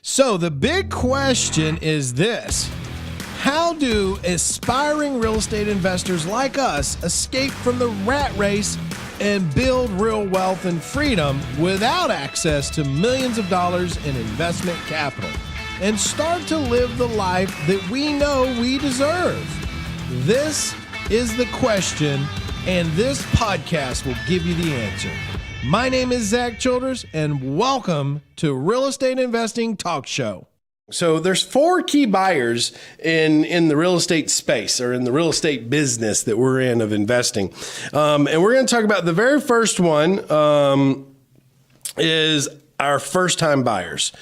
So the big question is this: how do aspiring real estate investors like us escape from the rat race and build real wealth and freedom without access to millions of dollars in investment capital and start to live the life that we know we deserve? This is the question, and this podcast will give you the answer. My name is Zack Childress, and welcome to Real Estate Investing Talk Show. So there's four key buyers in the real estate space, or in the real estate business that we're in of investing. And we're going to talk about the very first one is our first-time buyers.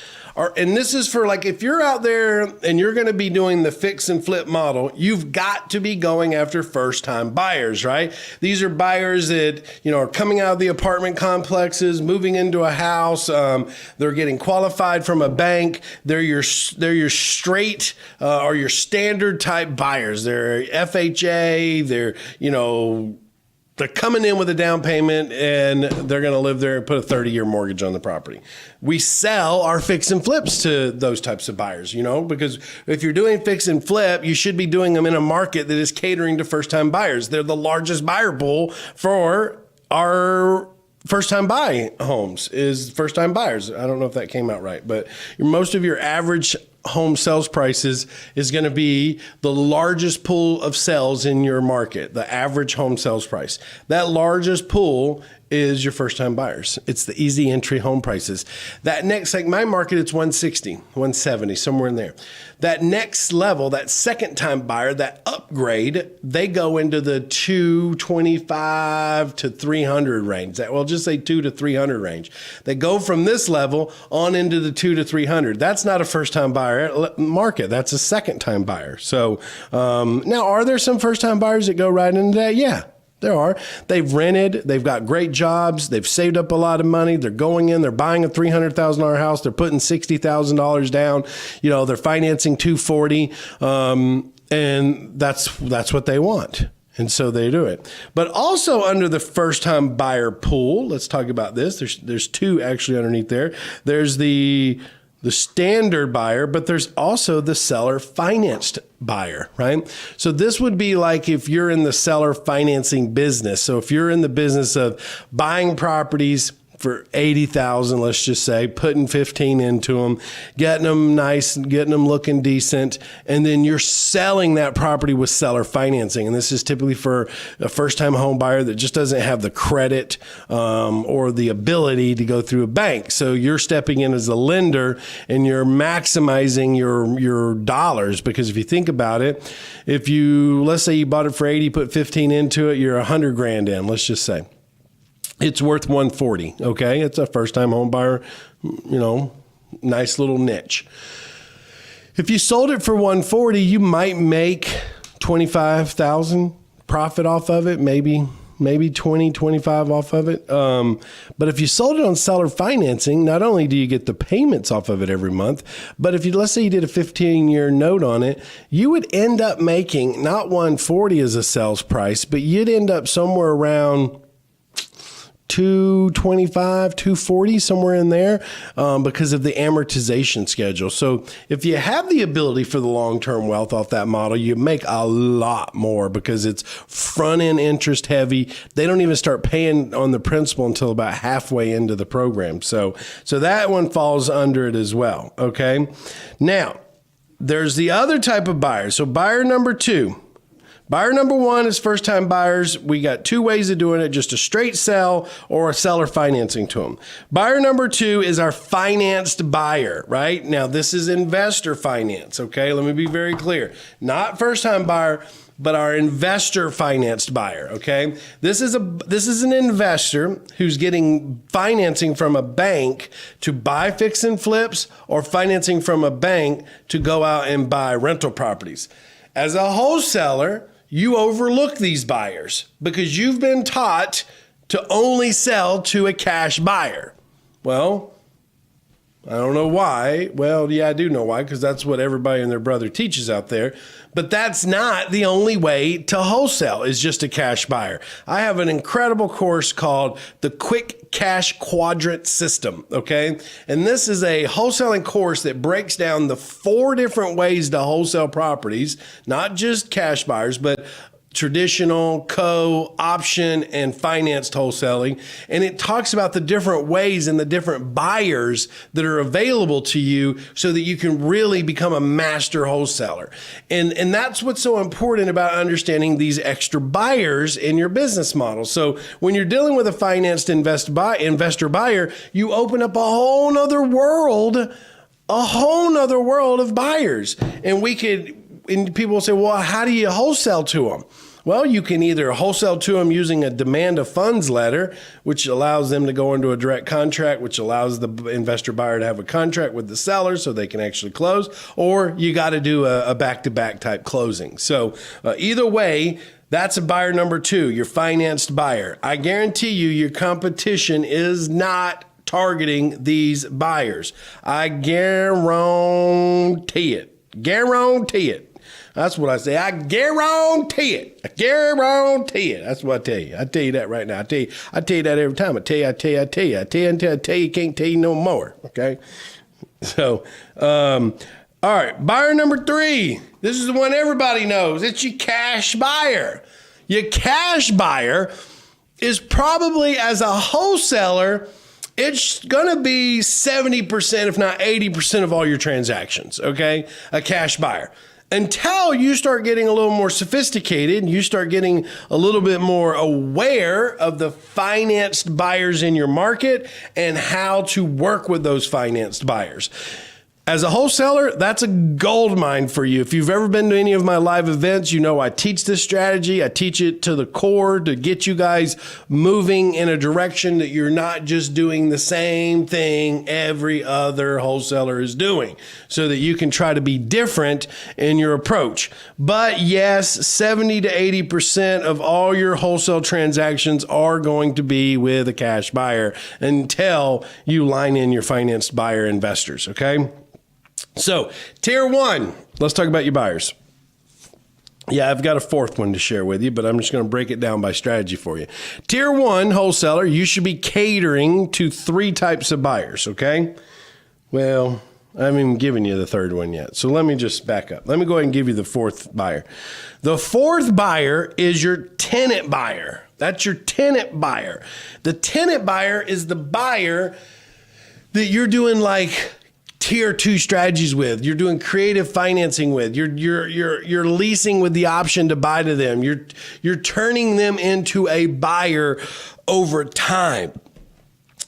And this is for, like, if you're out there and you're going to be doing the fix and flip model, you've got to be going after first-time buyers, right? These are buyers that, are coming out of the apartment complexes, moving into a house. They're getting qualified from a bank. They're your straight or your standard type buyers. They're FHA. They're coming in with a down payment and they're going to live there and put a 30-year mortgage on the property. We sell our fix and flips to those types of buyers, because if you're doing fix and flip, you should be doing them in a market that is catering to first-time buyers. They're the largest buyer pool for our first-time buy homes is first-time buyers. I don't know if that came out right, but most of your average home sales prices is going to be the largest pool of sales in your market, the average home sales price. That largest pool is your first-time buyers. It's the easy entry home prices. That next, like my market, it's 160, 170, somewhere in there. That next level, that second-time buyer, that upgrade, they go into the 225 to 300 range. That, well, just say 2 to 300 range. They go from this level on into the 2 to 300. That's not a first-time buyer market. That's a second-time buyer. So now, are there some first-time buyers that go right into that? Yeah. There are. They've rented. They've got great jobs. They've saved up a lot of money. They're going in. They're buying a $300,000 house. They're putting $60,000 down. They're financing $240,000, and that's what they want. And so they do it. But also under the first-time buyer pool, let's talk about this. There's two actually underneath there. There's the standard buyer, but there's also the seller financed buyer, right? So this would be like if you're in the seller financing business. So if you're in the business of buying properties for $80,000, let's just say, putting 15 into them, getting them nice, getting them looking decent, and then you're selling that property with seller financing. And this is typically for a first-time home buyer that just doesn't have the credit or the ability to go through a bank. So you're stepping in as a lender and you're maximizing your dollars, because if you think about it, let's say you bought it for 80, put 15 into it, you're $100,000 in, let's just say. It's worth 140. Okay. It's a first time home buyer, nice little niche. If you sold it for 140, you might make 25,000 profit off of it. Maybe 20, 25 off of it. But if you sold it on seller financing, not only do you get the payments off of it every month, but if let's say you did a 15-year note on it, you would end up making not 140 as a sales price, but you'd end up somewhere around 225, 240, somewhere in there, because of the amortization schedule. So if you have the ability for the long-term wealth off that model, you make a lot more because it's front-end interest heavy. They don't even start paying on the principal until about halfway into the program. So that one falls under it as well. Okay. Now, there's the other type of buyer. So buyer number two. Buyer number one is first-time buyers. We got two ways of doing it, just a straight sell or a seller financing to them. Buyer number two is our financed buyer, right? Now, this is investor finance, okay? Let me be very clear. Not first-time buyer, but our investor financed buyer, okay? This is an investor who's getting financing from a bank to buy fix and flips, or financing from a bank to go out and buy rental properties. As a wholesaler, you overlook these buyers because you've been taught to only sell to a cash buyer. Well, I don't know why. Well, yeah, I do know why, because that's what everybody and their brother teaches out there. But that's not the only way to wholesale, is just a cash buyer. I have an incredible course called the Quick Cash Quadrant System, okay? And this is a wholesaling course that breaks down the 4 different ways to wholesale properties, not just cash buyers, but traditional, option, and financed wholesaling. And it talks about the different ways and the different buyers that are available to you so that you can really become a master wholesaler. And that's what's so important about understanding these extra buyers in your business model. So when you're dealing with a financed investor buyer, you open up a whole nother world of buyers. And people will say, well, how do you wholesale to them? Well, you can either wholesale to them using a demand of funds letter, which allows them to go into a direct contract, which allows the investor buyer to have a contract with the seller so they can actually close, or you got to do a back-to-back type closing. So either way, that's a buyer number 2, your financed buyer. I guarantee you your competition is not targeting these buyers. I guarantee it. Guarantee it. That's what I say. I guarantee it. I guarantee it. That's what I tell you. I tell you that right now. I tell you that every time. I tell you, until I tell you, can't tell you no more. Okay. So, all right. Buyer number 3. This is the one everybody knows. It's your cash buyer. Your cash buyer is probably, as a wholesaler, it's going to be 70%, if not 80% of all your transactions. Okay. A cash buyer. Until you start getting a little more sophisticated and you start getting a little bit more aware of the financed buyers in your market and how to work with those financed buyers. As a wholesaler, that's a gold mine for you. If you've ever been to any of my live events, you know I teach this strategy. I teach it to the core to get you guys moving in a direction that you're not just doing the same thing every other wholesaler is doing, so that you can try to be different in your approach. But yes, 70 to 80% of all your wholesale transactions are going to be with a cash buyer until you line in your financed buyer investors, okay? So, tier 1, let's talk about your buyers. Yeah, I've got a 4th one to share with you, but I'm just going to break it down by strategy for you. Tier 1 wholesaler, you should be catering to 3 types of buyers, okay? Well, I haven't even given you the 3rd one yet. So let me just back up. Let me go ahead and give you the 4th buyer. The 4th buyer is your tenant buyer. That's your tenant buyer. The tenant buyer is the buyer that you're doing like tier 2 strategies with. You're doing creative financing with. You're leasing with the option to buy to them. You're turning them into a buyer over time.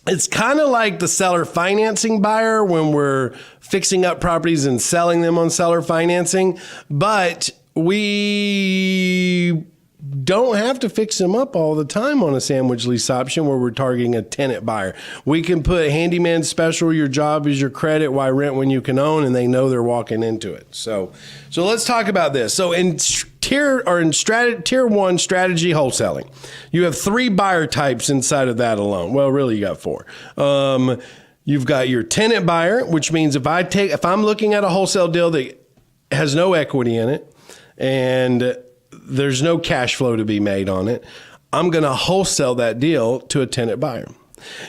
It's kind of like the seller financing buyer when we're fixing up properties and selling them on seller financing, but we don't have to fix them up all the time on a sandwich lease option where we're targeting a tenant buyer. We can put handyman special, your job is your credit, why rent when you can own, and they know they're walking into it. So let's talk about this. So in tier 1 strategy wholesaling, you have 3 buyer types inside of that alone. Well, really you got 4. You've got your tenant buyer, which means if I'm looking at a wholesale deal that has no equity in it and there's no cash flow to be made on it, I'm going to wholesale that deal to a tenant buyer.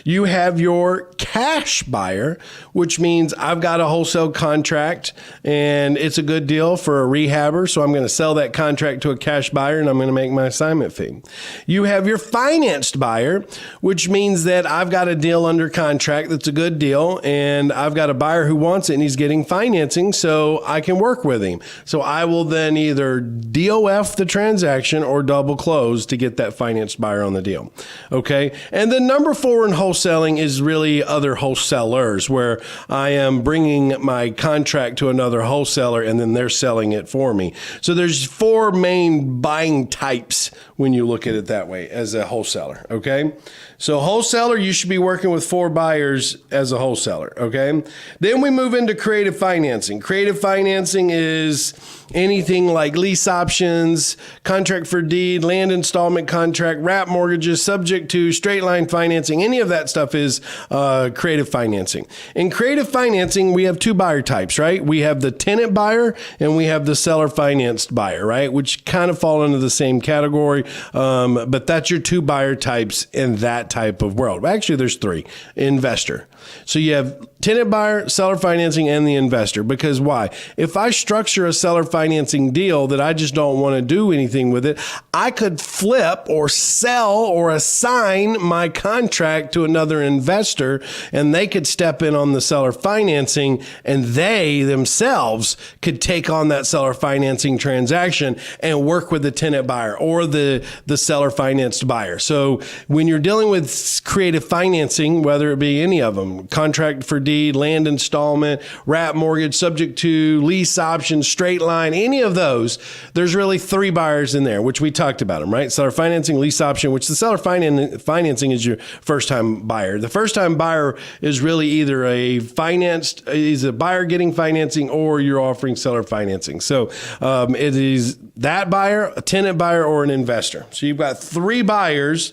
You have your cash buyer, which means I've got a wholesale contract and it's a good deal for a rehabber. So I'm going to sell that contract to a cash buyer and I'm going to make my assignment fee. You have your financed buyer, which means that I've got a deal under contract that's a good deal and I've got a buyer who wants it and he's getting financing so I can work with him. So I will then either DOF the transaction or double close to get that financed buyer on the deal. Okay. And then number 4 in wholesaling is really other wholesalers, where I am bringing my contract to another wholesaler and then they're selling it for me. So there's 4 main buying types when you look at it that way as a wholesaler. Okay. So wholesaler, you should be working with 4 buyers as a wholesaler, okay? Then we move into creative financing. Creative financing is anything like lease options, contract for deed, land installment contract, wrap mortgages, subject to straight line financing. Any of that stuff is creative financing. In creative financing, we have 2 buyer types, right? We have the tenant buyer and we have the seller financed buyer, right? Which kind of fall into the same category. But that's your 2 buyer types in that type of world. Actually, there's 3. Investor. So you have tenant buyer, seller financing, and the investor. Because why? If I structure a seller financing deal that I just don't want to do anything with it, I could flip or sell or assign my contract to another investor, and they could step in on the seller financing, and they themselves could take on that seller financing transaction and work with the tenant buyer or the seller financed buyer. So when you're dealing with creative financing, whether it be any of them, contract for deed, land installment, wrap mortgage, subject to lease options, straight line, any of those, there's really 3 buyers in there, which we talked about them, right? Seller financing, lease option, which the seller financing is your first time buyer. The first time buyer is really either is a buyer getting financing or you're offering seller financing. So it is that buyer, a tenant buyer, or an investor. So you've got 3 buyers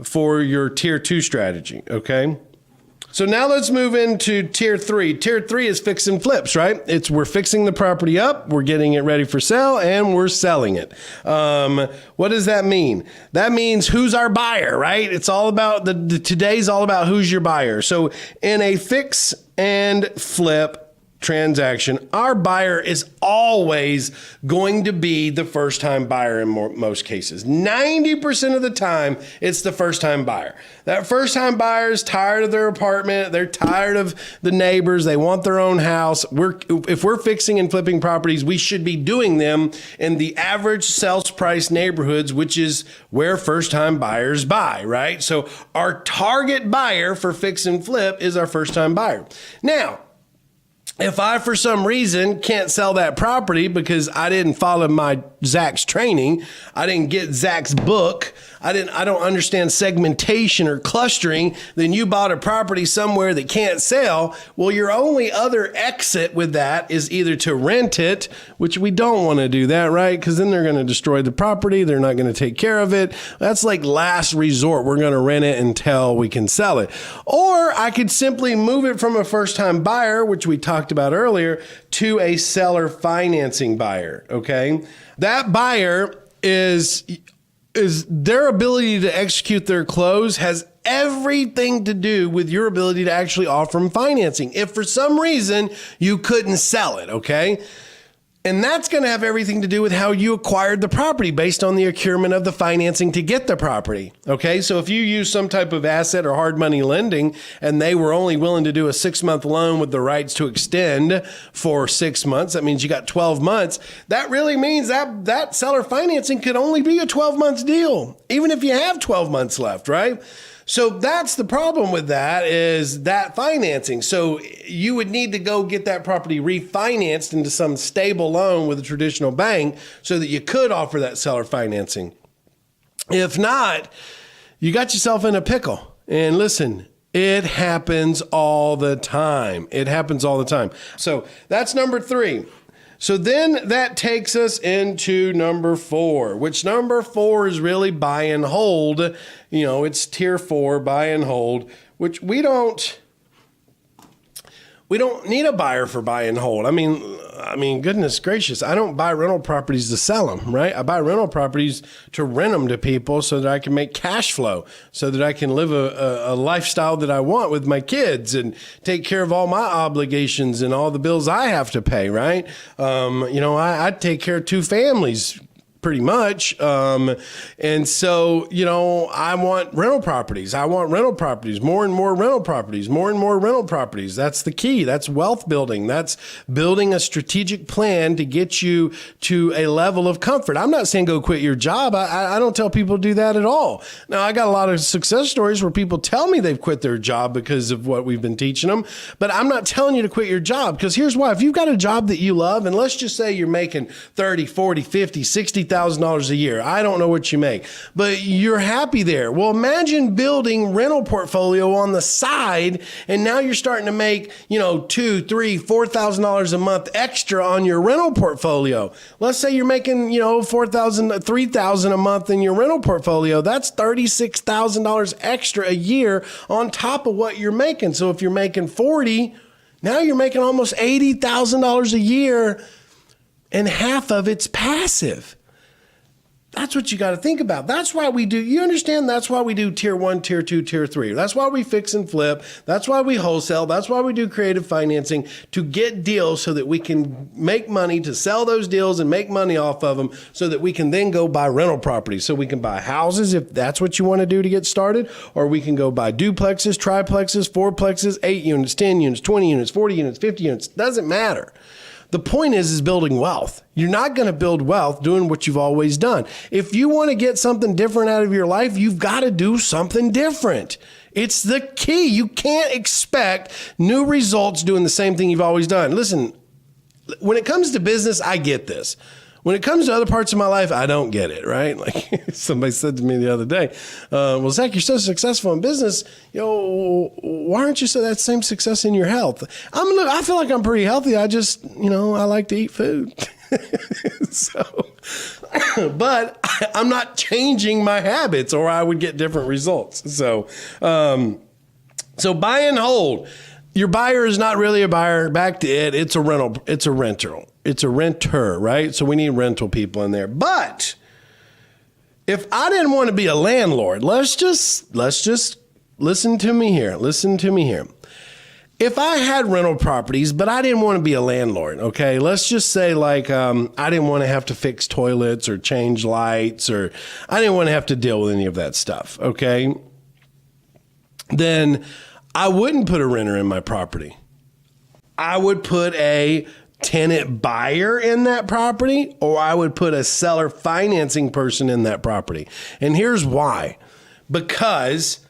for your tier 2 strategy, okay? So now let's move into tier 3. Tier 3 is fix and flips, right? We're fixing the property up, we're getting it ready for sale, and we're selling it. What does that mean? That means who's our buyer, right? It's all about today's all about who's your buyer. So in a fix and flip transaction, our buyer is always going to be the first time buyer in most cases. 90% of the time, it's the first time buyer. That first time buyer is tired of their apartment. They're tired of the neighbors. They want their own house. If we're fixing and flipping properties, we should be doing them in the average sales price neighborhoods, which is where first time buyers buy, right? So our target buyer for fix and flip is our first time buyer. Now, if I, for some reason, can't sell that property because I didn't follow my Zack's training, I didn't get Zack's book, I don't understand segmentation or clustering, then you bought a property somewhere that can't sell. Well, your only other exit with that is either to rent it, which we don't want to do that, right? Because then they're going to destroy the property. They're not going to take care of it. That's like last resort. We're going to rent it until we can sell it. Or I could simply move it from a first-time buyer, which we talked about earlier, to a seller financing buyer, okay? That buyer is their ability to execute their close has everything to do with your ability to actually offer them financing. If for some reason you couldn't sell it, okay? And that's going to have everything to do with how you acquired the property based on the accruement of the financing to get the property. Okay. So if you use some type of asset or hard money lending and they were only willing to do a 6-month loan with the rights to extend for 6 months, that means you got 12 months. That really means that seller financing could only be a 12-month deal, even if you have 12 months left, right? So that's the problem with that is that financing. So you would need to go get that property refinanced into some stable loan with a traditional bank so that you could offer that seller financing. If not, you got yourself in a pickle. And listen, it happens all the time. It happens all the time. So that's number 3. So then that takes us into number 4, which number 4 is really buy and hold. You know, it's tier 4, buy and hold, which we don't need a buyer for buy and hold. I mean, goodness gracious, I don't buy rental properties to sell them, right? I buy rental properties to rent them to people so that I can make cash flow, so that I can live a lifestyle that I want with my kids and take care of all my obligations and all the bills I have to pay, right? I take care of 2 families pretty much. And so, I want rental properties. More and more rental properties. That's the key. That's wealth building. That's building a strategic plan to get you to a level of comfort. I'm not saying go quit your job. I don't tell people to do that at all. Now, I got a lot of success stories where people tell me they've quit their job because of what we've been teaching them, but I'm not telling you to quit your job because here's why. If you've got a job that you love, and let's just say you're making 30, 40, 50, 60,000 $80,000 a year. I don't know what you make, but you're happy there. Well, imagine building rental portfolio on the side, and now you're starting to make, $2,000, $3,000, $4,000 a month extra on your rental portfolio. Let's say you're making, $4,000, $3,000 a month in your rental portfolio. That's $36,000 extra a year on top of what you're making. So if you're making 40, now you're making almost $80,000 a year, and half of it's passive. That's what you got to think about. That's why we do, you understand? That's why we do tier 1, tier 2, tier 3. That's why we fix and flip. That's why we wholesale. That's why we do creative financing, to get deals so that we can make money, to sell those deals and make money off of them, so that we can then go buy rental properties. So we can buy houses if that's what you want to do to get started, or we can go buy duplexes, triplexes, fourplexes, 8 units, 10 units, 20 units, 40 units, 50 units. Doesn't matter. The point is building wealth. You're not going to build wealth doing what you've always done. If you want to get something different out of your life, you've got to do something different. It's the key. You can't expect new results doing the same thing you've always done. Listen, when it comes to business, I get this. When it comes to other parts of my life, I don't get it, right? Like somebody said to me the other day, well, Zach, you're so successful in business. Why aren't you so that same success in your health? I feel like I'm pretty healthy. I just, I like to eat food. But I'm not changing my habits, or I would get different results. So buy and hold. Your buyer is not really a buyer. Back to it. It's a rental. It's a rental. It's a renter, right? So we need rental people in there. But if I didn't want to be a landlord, let's just listen to me here. Listen to me here. If I had rental properties, but I didn't want to be a landlord, okay? Let's just say I didn't want to have to fix toilets or change lights, or I didn't want to have to deal with any of that stuff, okay? Then I wouldn't put a renter in my property. I would put a tenant buyer in that property, or I would put a seller financing person in that property. And here's why. Because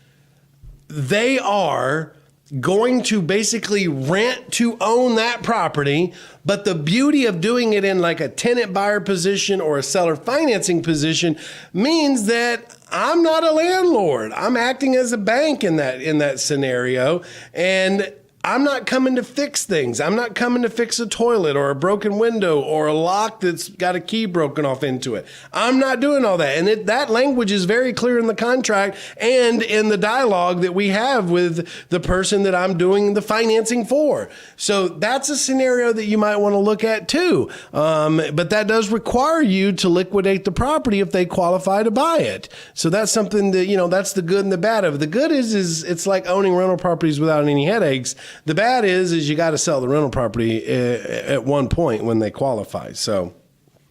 they are going to basically rent to own that property. But the beauty of doing it in like a tenant buyer position or a seller financing position means that I'm not a landlord. I'm acting as a bank in that scenario. And I'm not coming to fix things. I'm not coming to fix a toilet or a broken window or a lock that's got a key broken off into it. I'm not doing all that. And that language is very clear in the contract and in the dialogue that we have with the person that I'm doing the financing for. So that's a scenario that you might want to look at too. But that does require you to liquidate the property if they qualify to buy it. So that's something that, that's the good and the bad of it. The good is it's like owning rental properties without any headaches. The bad is you got to sell the rental property at one point when they qualify. So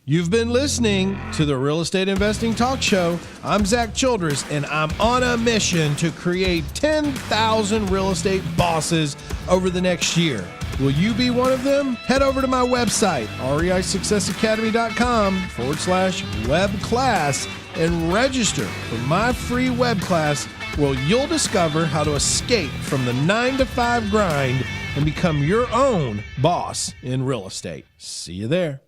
you've been listening to the Real Estate Investing Talk Show. I'm Zack Childress, and I'm on a mission to create 10,000 real estate bosses over the next year. Will you be one of them? Head over to my website, reisuccessacademy.com/web class, and register for my free web class, where you'll discover how to escape from the 9-to-5 grind and become your own boss in real estate. See you there.